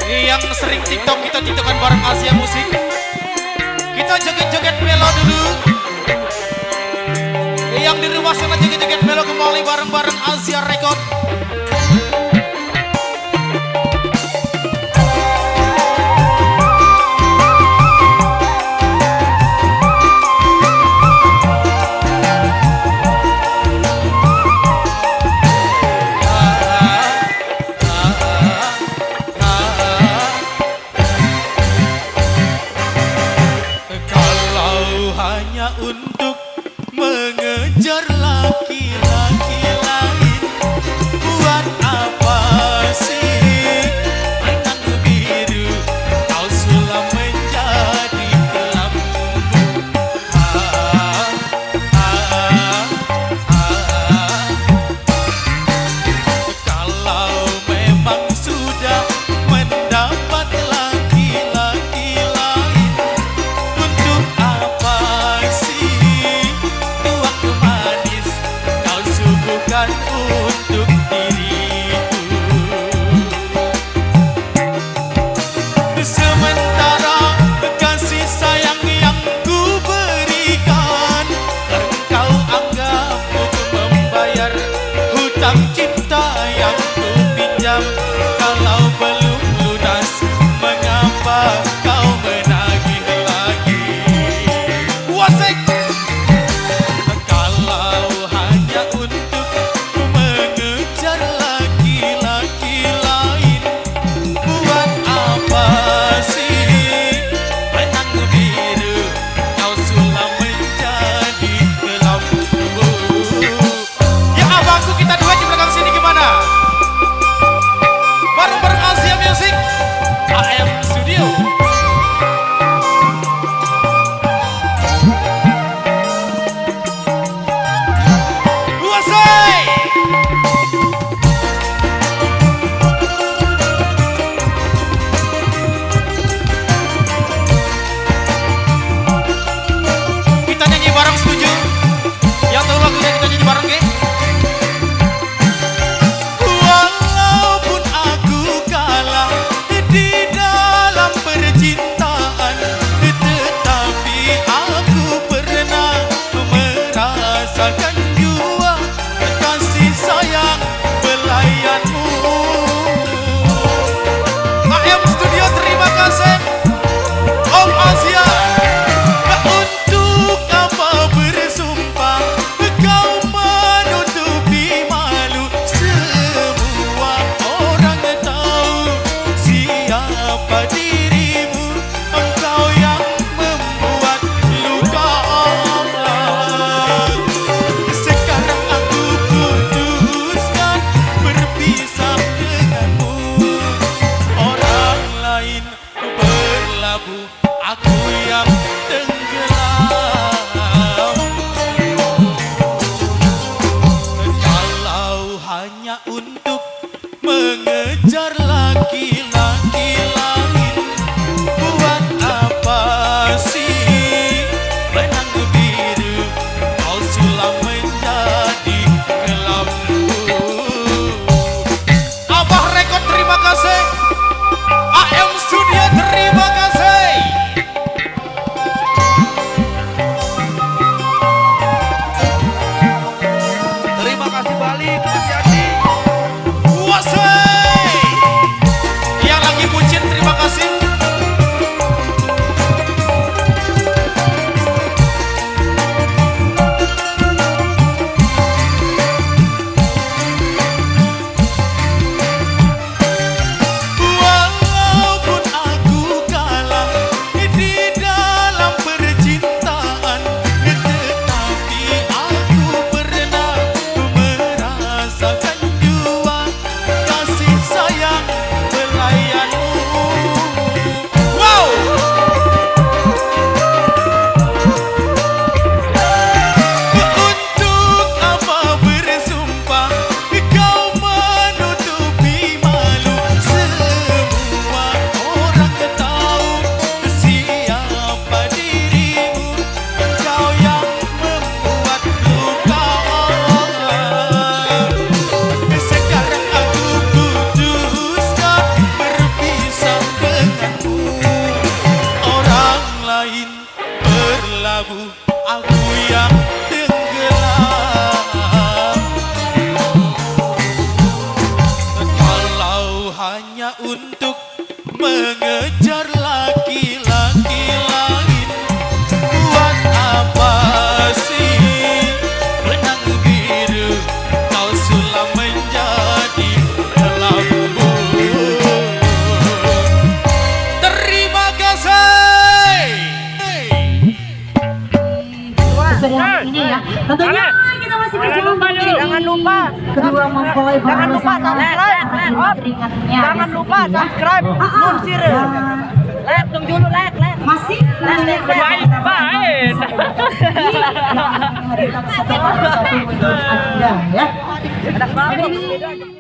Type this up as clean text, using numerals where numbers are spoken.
Yang sering TikTok kita tiktokan bareng Asia Musik. Kita joget-joget melo dulu. Yang di rumah sana joget-joget melo kembali bareng-bareng Asia Record. Hanya untuk mengejar laki-laki lain, buat apa sih renang biru kau sulam menjadi kelabu. Kalau memang sudah mendapat laki-laki lain, untuk apa waktu manis kau suguhkan untuk diriku? Sementara kasih sayang yang ku berikan, engkau anggap untuk membayar hutang cinta yang ku pinjam. Kalau belum lunas, mengapa kau menagih lagi? Wasik! Aku yang tenggelam. Kalau hanya untuk mengejar laki-laki lain, buat apa sih benang biru kau sulam menjadi kelabu? Abah Record terima kasih, AM Studio terima kasih. Terima kasih balik Mas Yadi. mengejar laki-laki lain. Buat apa sih benang biru kau sulam menjadi lampu. Terima kasih. Ini ya, tentunya kita masih berjuang. Jangan lupa Kedua mempelai jangan lupa subscribe, jangan lupa subscribe Nun Sire. Like dong dulu, like. Masih Baik. Anda ya. Ada banget.